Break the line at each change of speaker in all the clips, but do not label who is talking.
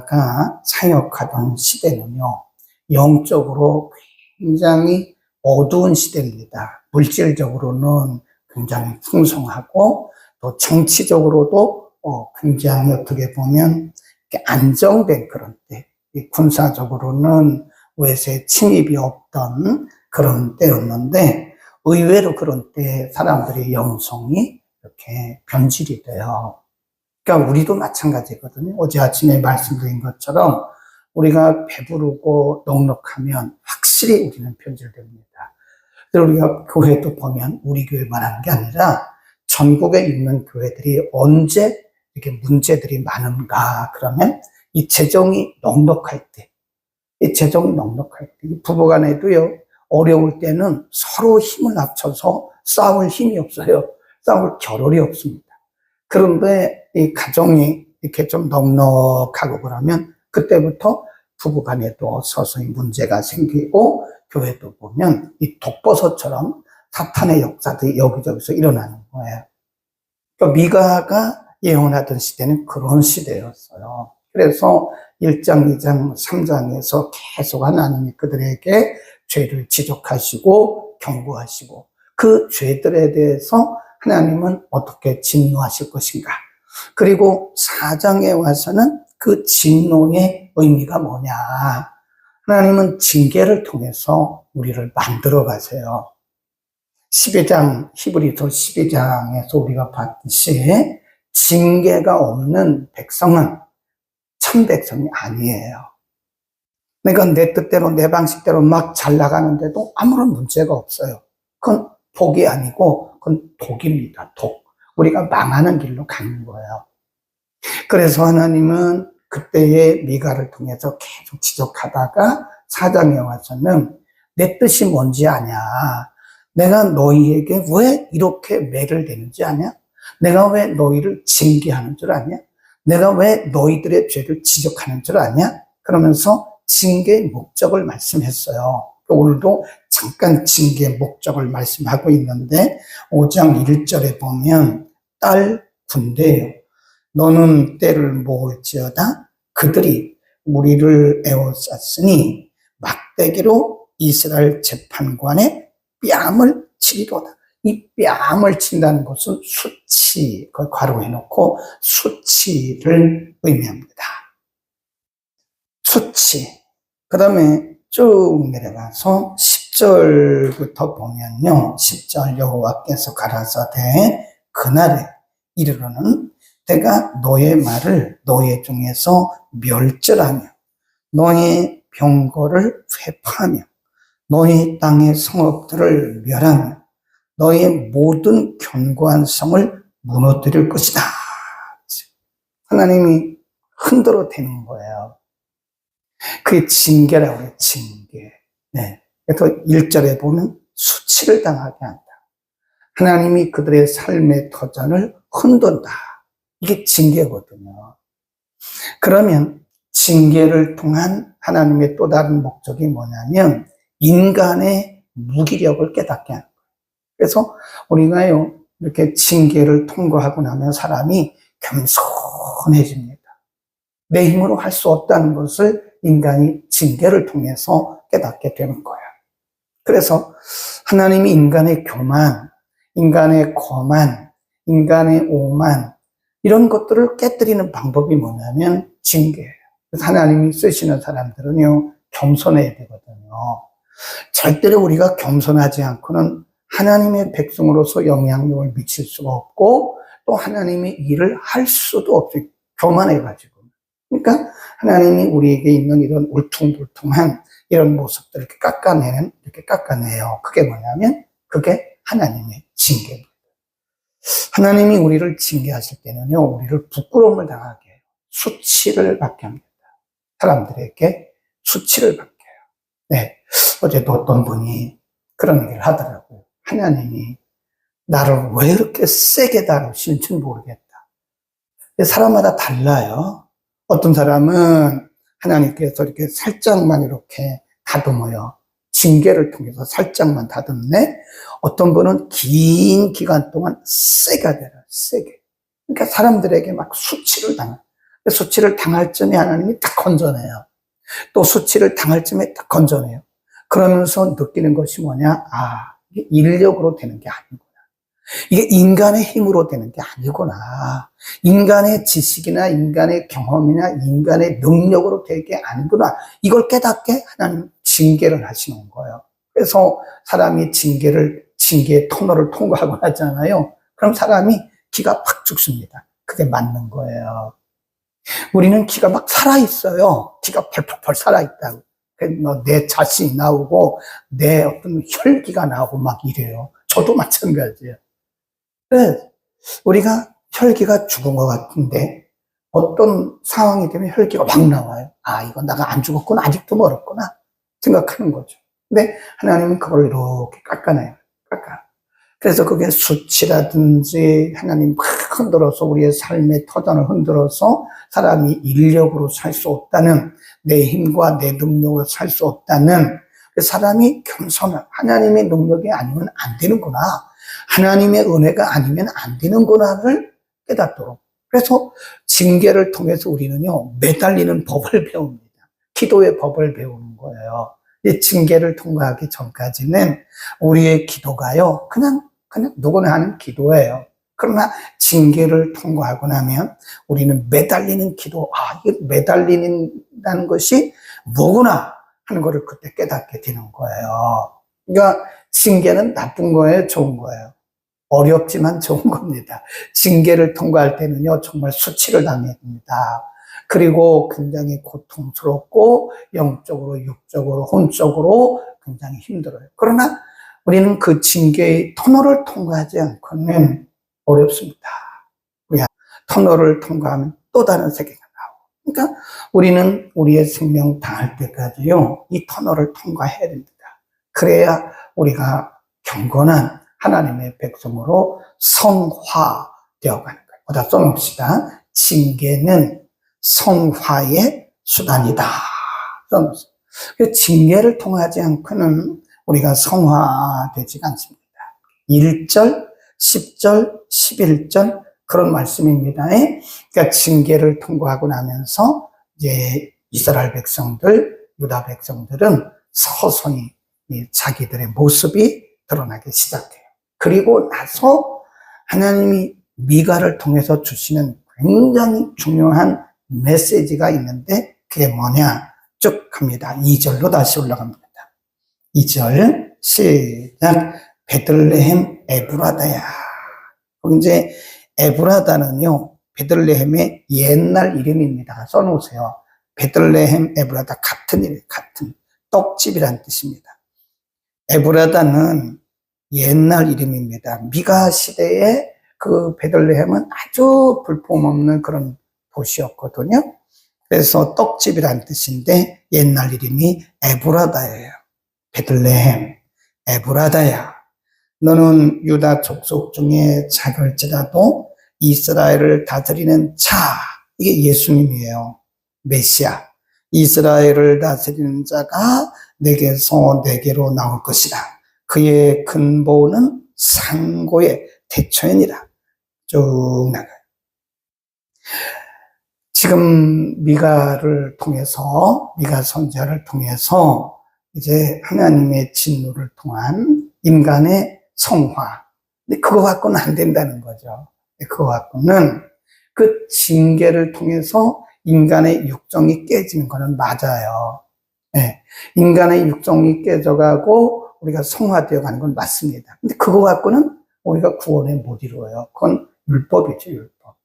가 사역하던 시대는요, 영적으로 굉장히 어두운 시대입니다. 물질적으로는 굉장히 풍성하고, 또 정치적으로도 굉장히 어떻게 보면 안정된 그런 때, 군사적으로는 외세 침입이 없던 그런 때였는데, 의외로 그런 때 사람들의 영성이 이렇게 변질이 돼요. 그러니까 우리도 마찬가지거든요. 어제 아침에 말씀드린 것처럼 우리가 배부르고 넉넉하면 확실히 우리는 변질됩니다. 그래서 우리가 교회도 보면 우리 교회만 하는 게 아니라 전국에 있는 교회들이 언제 이렇게 문제들이 많은가 그러면 이 재정이 넉넉할 때, 이 부부간에도요, 어려울 때는 서로 힘을 합쳐서 싸울 힘이 없어요. 싸울 겨를이 없습니다. 그런데 이 가정이 이렇게 좀 넉넉하고 그러면 그때부터 부부간에도 서서히 문제가 생기고, 교회도 보면 이 독버섯처럼 사탄의 역사들이 여기저기서 일어나는 거예요. 그러니까 미가가 예언하던 시대는 그런 시대였어요. 그래서 1장, 2장, 3장에서 계속 하나님이 그들에게 죄를 지적하시고 경고하시고, 그 죄들에 대해서 하나님은 어떻게 진노하실 것인가. 그리고 4장에 와서는 그 진노의 의미가 뭐냐. 하나님은 징계를 통해서 우리를 만들어 가세요. 12장, 히브리서 12장에서 우리가 봤듯이 징계가 없는 백성은 참 백성이 아니에요. 내가 내 뜻대로 내 방식대로 막 잘 나가는데도 아무런 문제가 없어요. 그건 복이 아니고 그건 독입니다. 독. 우리가 망하는 길로 가는 거예요. 그래서 하나님은 그때의 미가를 통해서 계속 지적하다가 4장에 와서는 내 뜻이 뭔지 아냐? 내가 너희에게 왜 이렇게 매를 대는지 아냐? 내가 왜 너희를 징계하는 줄 아냐? 내가 왜 너희들의 죄를 지적하는 줄 아냐? 그러면서 징계의 목적을 말씀했어요. 오늘도 잠깐 징계의 목적을 말씀하고 있는데 5장 1절에 보면 딸 군대요, 너는 때를 모을지어다 그들이 우리를 에워쌌으니 막대기로 이스라엘 재판관의 뺨을 치리로다. 이 뺨을 친다는 것은 수치, 그걸 괄호해놓고 수치를 의미합니다. 수치. 그 다음에 쭉 내려가서 10절부터 보면요, 10절 여호와께서 가라사대 그날에 이르러는 내가 너의 말을 너의 중에서 멸절하며 너의 병거를 회파하며 너의 땅의 성읍들을 멸하며 너의 모든 견고한 성을 무너뜨릴 것이다. 하나님이 흔들어 대는 거예요. 그게 징계라고 해요. 징계. 네. 그래서 1절에 보면 수치를 당하게 한다. 하나님이 그들의 삶의 터전을 흔든다. 이게 징계거든요. 그러면 징계를 통한 하나님의 또 다른 목적이 뭐냐면 인간의 무기력을 깨닫게 하는 거예요. 그래서 우리가요, 이렇게 징계를 통과하고 나면 사람이 겸손해집니다. 내 힘으로 할 수 없다는 것을 인간이 징계를 통해서 깨닫게 되는 거예요. 그래서 하나님이 인간의 교만, 인간의 거만, 인간의 오만, 이런 것들을 깨뜨리는 방법이 뭐냐면 징계예요. 그래서 하나님이 쓰시는 사람들은요, 겸손해야 되거든요. 절대로 우리가 겸손하지 않고는 하나님의 백성으로서 영향력을 미칠 수가 없고, 또 하나님의 일을 할 수도 없어요. 교만해가지고. 그러니까 하나님이 우리에게 있는 이런 울퉁불퉁한 이런 모습들을 이렇게 깎아내요. 그게 뭐냐면 그게 하나님의 징계입니다. 하나님이 우리를 징계하실 때는요, 우리를 부끄러움을 당하게 해요. 수치를 받게 합니다. 사람들에게 수치를 받게 해요. 네. 어제도 어떤 분이 그런 얘기를 하더라고요. 하나님이 나를 왜 이렇게 세게 다루시는지 모르겠다. 사람마다 달라요. 어떤 사람은 하나님께서 이렇게 살짝만 이렇게 다듬어요. 징계를 통해서 살짝만 다듬네. 어떤 분은 긴 기간 동안 세게 되라, 세게. 그러니까 사람들에게 막 수치를 당해. 수치를 당할 쯤에 하나님이 딱 건져내요. 또 수치를 당할 쯤에 딱 건져내요. 그러면서 느끼는 것이 뭐냐? 아, 이게 인력으로 되는 게 아니구나. 이게 인간의 힘으로 되는 게 아니구나. 인간의 지식이나 인간의 경험이나 인간의 능력으로 될 게 아니구나. 이걸 깨닫게 하나님 징계를 하시는 거예요. 그래서 사람이 징계의 터널을 통과하고 하잖아요. 그럼 사람이 기가 팍 죽습니다. 그게 맞는 거예요. 우리는 기가 막 살아있어요. 기가 펄펄펄 살아있다고. 내 자신이 나오고, 내 어떤 혈기가 나오고 막 이래요. 저도 마찬가지예요. 그래서 우리가 혈기가 죽은 것 같은데, 어떤 상황이 되면 혈기가 막 나와요. 아, 이거 내가 안 죽었구나. 아직도 멀었구나. 생각하는 거죠. 근데 하나님은 그걸 이렇게 깎아내요. 그래서 그게 수치라든지 하나님 막 흔들어서 우리의 삶의 터전을 흔들어서 사람이 인력으로 살 수 없다는, 내 힘과 내 능력으로 살 수 없다는, 사람이 겸손한 하나님의 능력이 아니면 안 되는구나, 하나님의 은혜가 아니면 안 되는구나를 깨닫도록. 그래서 징계를 통해서 우리는요, 매달리는 법을 배웁니다. 기도의 법을 배우는 거예요. 이 징계를 통과하기 전까지는 우리의 기도가요, 그냥 누구나 하는 기도예요. 그러나 징계를 통과하고 나면 우리는 매달리는 기도, 아, 이게 매달리는다는 것이 뭐구나 하는 것을 그때 깨닫게 되는 거예요. 그러니까 징계는 나쁜 거예요, 좋은 거예요? 어렵지만 좋은 겁니다. 징계를 통과할 때는요, 정말 수치를 당해야 됩니다. 그리고 굉장히 고통스럽고 영적으로, 육적으로, 혼적으로 굉장히 힘들어요. 그러나 우리는 그 징계의 터널을 통과하지 않고는 어렵습니다. 터널을 통과하면 또 다른 세계가 나오고. 그러니까 우리는 우리의 생명 당할 때까지요, 이 터널을 통과해야 됩니다. 그래야 우리가 경건한 하나님의 백성으로 성화되어 가는 거예요. 보다 써놓읍시다. 징계는 성화의 수단이다. 써놓습니다. 징계를 통하지 않고는 우리가 성화되지가 않습니다. 1절, 10절, 11절 그런 말씀입니다. 그러니까 징계를 통과하고 나면서 이제 이스라엘 백성들, 유다 백성들은 서서히 자기들의 모습이 드러나기 시작해요. 그리고 나서 하나님이 미가를 통해서 주시는 굉장히 중요한 메시지가 있는데 그게 뭐냐? 쭉 갑니다. 2절로 다시 올라갑니다. 2절 시작. 베들레헴 에브라다야. 이제 에브라다는요, 베들레헴의 옛날 이름입니다. 써놓으세요. 베들레헴 에브라다, 같은 이름, 같은 떡집이란 뜻입니다. 에브라다는 옛날 이름입니다. 미가 시대에 그 베들레헴은 아주 볼품없는 그런 도시였거든요. 그래서 떡집이란 뜻인데 옛날 이름이 에브라다예요. 베들레헴 에브라다야, 너는 유다 족속 중에 작을지라도 이스라엘을 다스리는 자, 이게 예수님이에요. 메시아, 이스라엘을 다스리는 자가 내게서 내게로 나올 것이다. 그의 근본은 상고의 대초연이라. 쭉 나가요. 지금 미가를 통해서, 미가 선지자를 통해서 이제 하나님의 진노를 통한 인간의 성화. 근데 그거 갖고는 안 된다는 거죠. 그거 갖고는 그 징계를 통해서 인간의 육정이 깨지는 거는 맞아요. 네. 인간의 육정이 깨져가고 우리가 성화되어 가는 건 맞습니다. 근데 그거 갖고는 우리가 구원에 못 이루어요. 그건 율법이죠, 율법.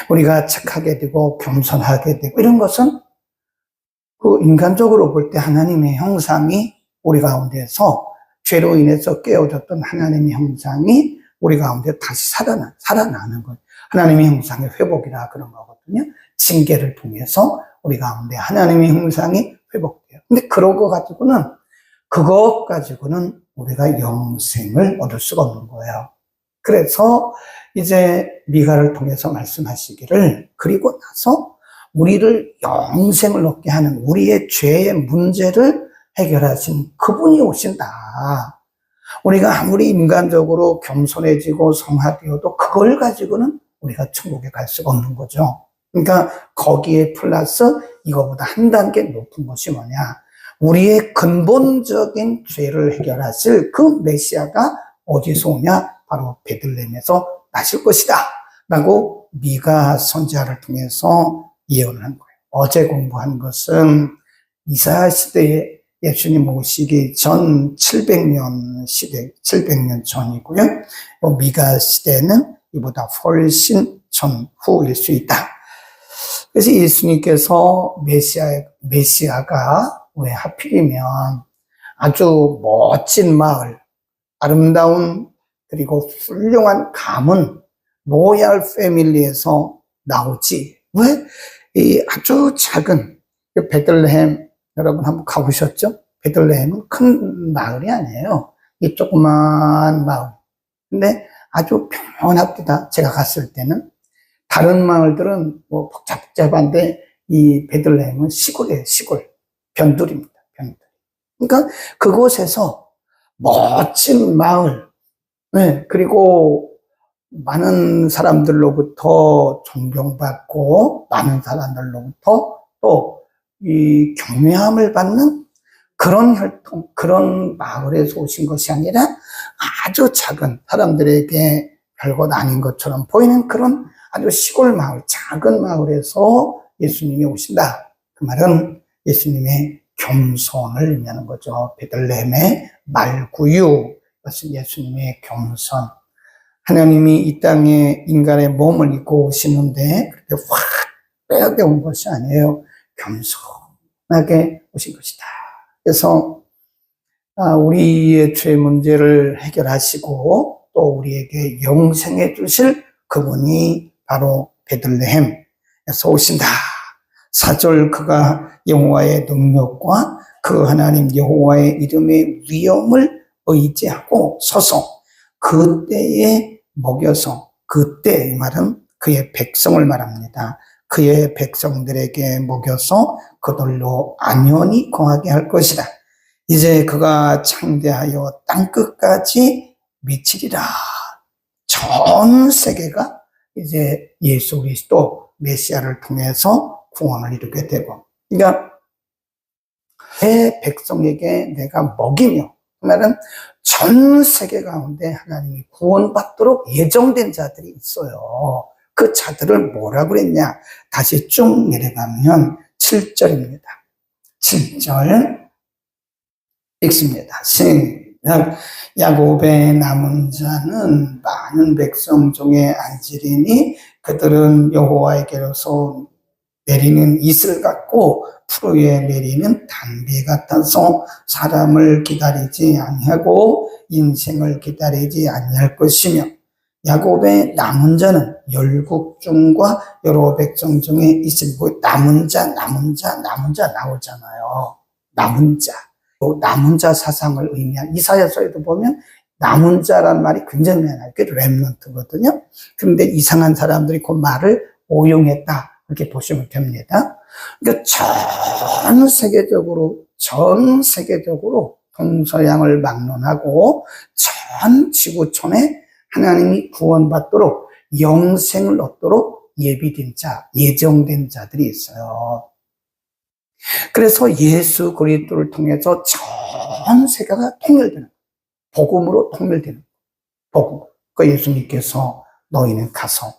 우리가 착하게 되고 겸손하게 되고 이런 것은 그 인간적으로 볼 때 하나님의 형상이 우리 가운데서 죄로 인해서 깨어졌던 하나님의 형상이 우리 가운데 다시 살아나는 거예요. 하나님의 형상의 회복이라 그런 거거든요. 징계를 통해서 우리 가운데 하나님의 형상이 회복돼요. 근데 그것 가지고는 우리가 영생을 얻을 수가 없는 거예요. 그래서 이제 미가를 통해서 말씀하시기를, 그리고 나서 우리를 영생을 얻게 하는 우리의 죄의 문제를 해결하신 그분이 오신다. 우리가 아무리 인간적으로 겸손해지고 성화되어도 그걸 가지고는 우리가 천국에 갈 수가 없는 거죠. 그러니까 거기에 플러스 이거보다 한 단계 높은 것이 뭐냐? 우리의 근본적인 죄를 해결하실 그 메시아가 어디서 오냐? 바로 베들레헴에서 나실 것이다 라고 미가 선지자를 통해서 예언을 한 거예요. 어제 공부한 것은 이사야 시대에 예수님 오시기 전 700년 시대, 700년 전이고요. 미가 시대는 이보다 훨씬 전후일 수 있다. 그래서 예수님께서 메시아가 왜 하필이면 아주 멋진 마을, 아름다운 그리고 훌륭한 가문, 로얄 패밀리에서 나오지. 왜? 이 아주 작은 베들레헴, 여러분 한번 가보셨죠? 베들레헴은 큰 마을이 아니에요. 이 조그만 마을. 근데 아주 평온합니다. 제가 갔을 때는. 다른 마을들은 뭐 복잡한데 이 베들레헴은 시골이에요, 시골. 변두리입니다, 변두리. 그러니까 그곳에서 멋진 마을, 네, 그리고 많은 사람들로부터 존경받고 많은 사람들로부터 또 이 경외함을 받는 그런 혈통, 그런 마을에서 오신 것이 아니라 아주 작은 사람들에게 별것 아닌 것처럼 보이는 그런 아주 시골 마을, 작은 마을에서 예수님이 오신다. 그 말은 예수님의 겸손을 의미하는 거죠. 베들레헴의 말구유, 그것은 예수님의 겸손. 하나님이 이 땅에 인간의 몸을 입고 오시는데 그렇게 확 빼앗겨 온 것이 아니에요. 겸손하게 오신 것이다. 그래서 우리의 죄 문제를 해결하시고 또 우리에게 영생해 주실 그분이 바로 베들레헴에서 오신다. 4절 그가 여호와의 능력과 그 하나님 여호와의 이름의 위엄을 의지하고 서서 그때에 먹여서, 그때 이 말은 그의 백성을 말합니다. 그의 백성들에게 먹여서 그들로 안연히 거하게 할 것이다. 이제 그가 창대하여 땅끝까지 미치리라. 전 세계가 이제 예수 그리스도 메시아를 통해서 구원을 이루게 되고, 그러니까 내 백성에게 내가 먹이며, 그 말은 전 세계 가운데 하나님이 구원받도록 예정된 자들이 있어요. 그 자들을 뭐라 그랬냐? 다시 쭉 내려가면 7절입니다. 7절 읽습니다. 시작. 야곱의 남은 자는 많은 백성 중에 안지리니 그들은 여호와에게로서 내리는 이슬 같고 푸르에 내리는 담비 같아서 사람을 기다리지 아니하고 인생을 기다리지 아니할 것이며, 야곱의 남은 자는 열국 중과 여러 백성 중에 있으리고, 남은 자 나오잖아요. 남은 자. 남은 자 사상을 의미한 이사야서에도 보면 남은 자란 말이 굉장히 많아요. 그게 렘넌트거든요. 그런데 이상한 사람들이 그 말을 오용했다. 그렇게 보시면 됩니다. 그러니까 전 세계적으로 동서양을 막론하고 전 지구촌에 하나님이 구원받도록 영생을 얻도록 예비된 자, 예정된 자들이 있어요. 그래서 예수 그리스도를 통해서 전 세계가 통일되는, 복음으로 통일되는, 복음. 그 예수님께서 너희는 가서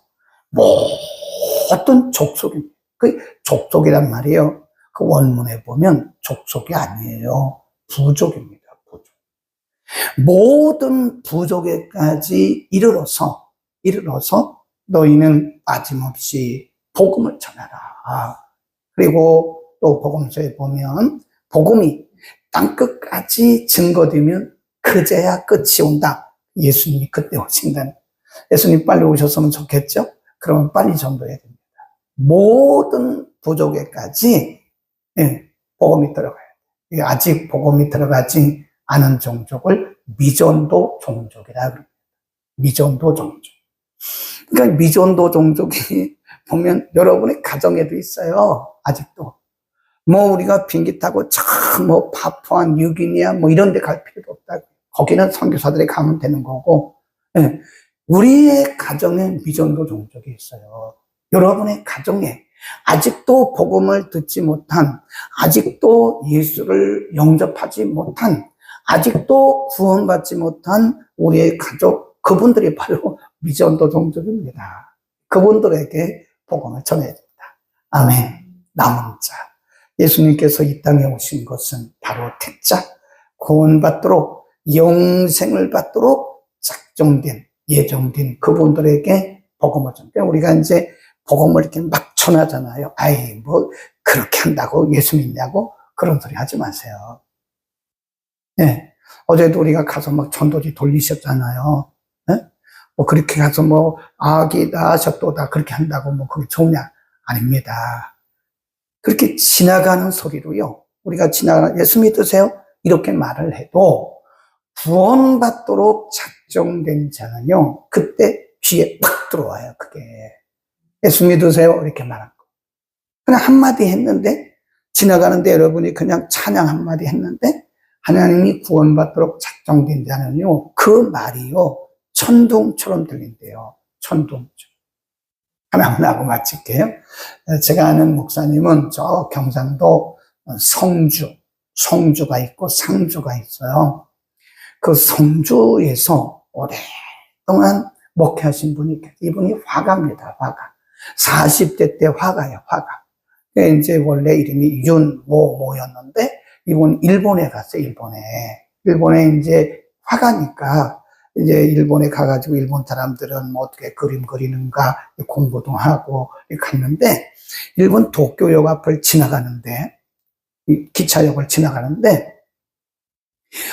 어떤 족속입니다. 그 족속이란 말이에요. 그 원문에 보면 족속이 아니에요. 부족입니다. 부족. 모든 부족에까지 이르러서 너희는 빠짐없이 복음을 전하라. 그리고 또 복음서에 보면 복음이 땅끝까지 증거되면 그제야 끝이 온다. 예수님이 그때 오신다는. 예수님 빨리 오셨으면 좋겠죠? 그러면 빨리 전도해야 됩니다. 모든 부족에까지 복음이 들어가야 돼요. 아직 복음이 들어가지 않은 종족을 미전도 종족이라 그럽니다. 미전도 종족. 그러니까 미전도 종족이 보면 여러분의 가정에도 있어요. 아직도. 우리가 비행기 타고 파푸아 뉴기니아 이런 데 갈 필요도 없다고. 거기는 선교사들이 가면 되는 거고. 우리의 가정에 미전도 종족이 있어요. 여러분의 가정에 아직도 복음을 듣지 못한, 아직도 예수를 영접하지 못한, 아직도 구원받지 못한 우리의 가족, 그분들이 바로 미전도 종족입니다. 그분들에게 복음을 전해야 됩니다. 아멘. 남은 자. 예수님께서 이 땅에 오신 것은 바로 택자, 구원받도록, 영생을 받도록 작정된, 예정된 그분들에게 복음을 전해요. 우리가 이제 복음을 이렇게 막 전하잖아요. 아이, 뭐, 그렇게 한다고 예수 믿냐고? 그런 소리 하지 마세요. 네. 어제도 우리가 가서 막 전도지 돌리셨잖아요. 네? 뭐, 그렇게 가서 뭐, 아기 낳으셨도다, 그렇게 한다고 뭐, 그게 좋냐? 아닙니다. 그렇게 지나가는 소리로요. 우리가 예수 믿으세요? 이렇게 말을 해도 구원받도록 작정된 자는요, 그때 귀에 팍 들어와요, 그게. 예수 믿으세요? 이렇게 말한 거. 그냥 한마디 했는데, 지나가는데 여러분이 그냥 찬양 한마디 했는데, 하나님이 구원받도록 작정된 자는요, 그 말이요, 천둥처럼 들린대요. 천둥처럼. 하나만 하고 마칠게요. 제가 아는 목사님은 저 경상도 성주가 있고 상주가 있어요. 그 성주에서 오랫동안 목회하신 분이, 이분이 화가입니다, 화가. 40대 때 화가예요, 화가. 이제 원래 이름이 윤모모였는데, 이분 일본에 갔어요, 일본에 이제 화가니까, 이제 일본에 가가지고 일본 사람들은 뭐 어떻게 그림 그리는가 공부도 하고 갔는데, 일본 도쿄역 앞을 지나가는데, 기차역을 지나가는데,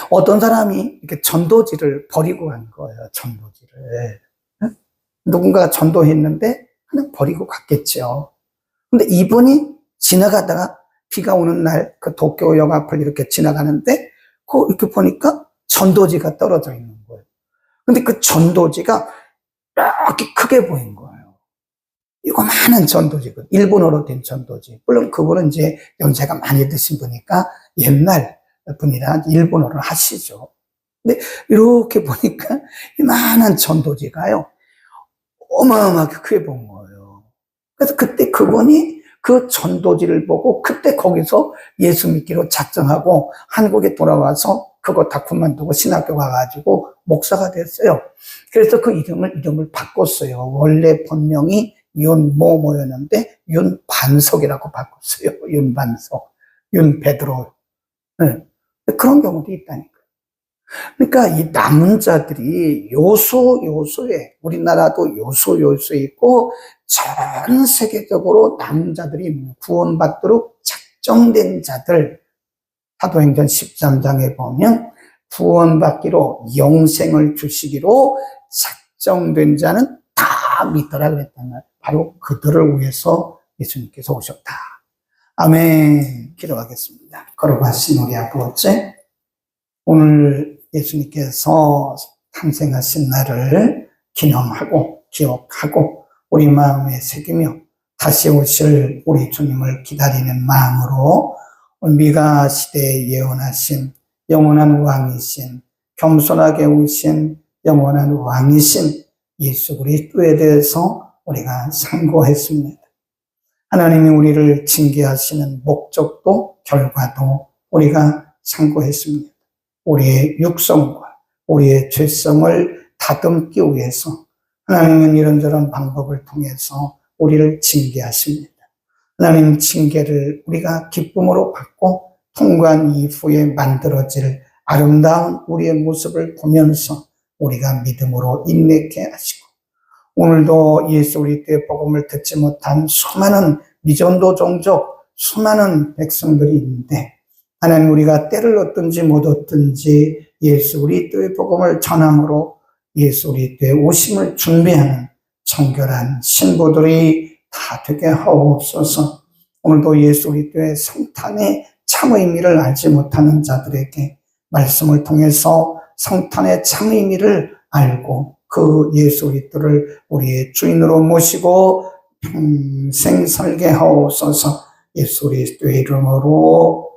어떤 사람이 이렇게 전도지를 버리고 간 거예요, 전도지를. 누군가가 전도했는데, 그냥 버리고 갔겠죠. 근데 이분이 지나가다가 비가 오는 날 그 도쿄역 앞을 이렇게 지나가는데, 이렇게 보니까 전도지가 떨어져 있는 거예요. 근데 그 전도지가 이렇게 크게 보인 거예요. 이거 많은 전도지거든요. 일본어로 된 전도지. 물론 그분은 이제 연세가 많이 드신 분이니까 옛날 분이라 일본어를 하시죠. 근데 이렇게 보니까 이만한 전도지가요, 어마어마하게 크게 본 거예요. 그래서 그때 그분이 그 전도지를 보고 그때 거기서 예수 믿기로 작정하고 한국에 돌아와서 그거 다 그만두고 신학교 가가지고 목사가 됐어요. 그래서 그 이름을 바꿨어요. 원래 본명이 윤모모였는데 윤반석이라고 바꿨어요. 윤반석, 윤베드로. 네. 그런 경우도 있다니까요. 그러니까 이 남은 자들이 요소에, 우리나라도 요소에 있고 전 세계적으로 남은 자들이 구원받도록 작정된 자들, 사도행전 13장에 보면 구원받기로 영생을 주시기로 작정된 자는 다 믿더라 그랬단 말이에요. 바로 그들을 위해서 예수님께서 오셨다. 아멘. 기도하겠습니다. 거룩하신 우리 아버지, 오늘 예수님께서 탄생하신 날을 기념하고 기억하고 우리 마음에 새기며 다시 오실 우리 주님을 기다리는 마음으로 미가 시대에 예언하신 영원한 왕이신, 겸손하게 오신 영원한 왕이신 예수 그리스도에 대해서 우리가 상고했습니다. 하나님이 우리를 징계하시는 목적도 결과도 우리가 상고했습니다. 우리의 육성과 우리의 죄성을 다듬기 위해서 하나님은 이런저런 방법을 통해서 우리를 징계하십니다. 하나님 징계를 우리가 기쁨으로 받고 통과한 이후에 만들어질 아름다운 우리의 모습을 보면서 우리가 믿음으로 인내케 하시고, 오늘도 예수 그리스도의 복음을 듣지 못한 수많은 미전도 종족, 수많은 백성들이 있는데, 하나님 우리가 때를 얻든지 못 얻든지 예수 그리스도의 복음을 전함으로 예수 그리스도의 오심을 준비하는 정결한 신부들이 다 되게 하옵소서. 오늘도 예수 그리스도의 성탄의 참 의미를 알지 못하는 자들에게 말씀을 통해서 성탄의 참 의미를 알고 그 예수 그리스도를 우리의 주인으로 모시고 평생 살게 하옵소서. 예수 그리스도의 이름으로